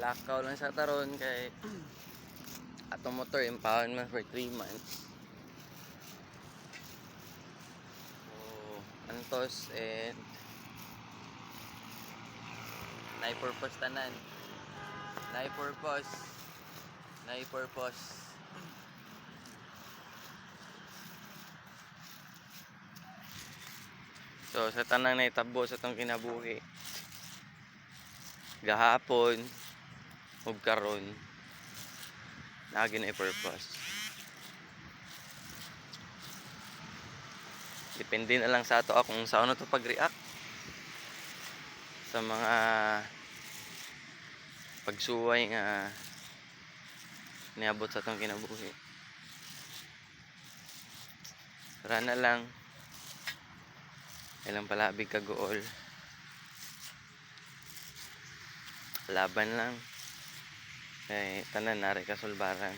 lakaw lang sa taron kay atong motor impound man for 3 months. So antos and nai-purpose tanan. Nai-purpose. So sa tanang naitabo sa tong kinabuhi gahapon ug karon naagi na i-purpose. Depende na lang sa ato kung sa ano to pag-react sa mga pagsuway nga niabot sa tong kinabuhi. Tara na lang ilang palabig kagool, laban lang kay tanan nari kasulbaran.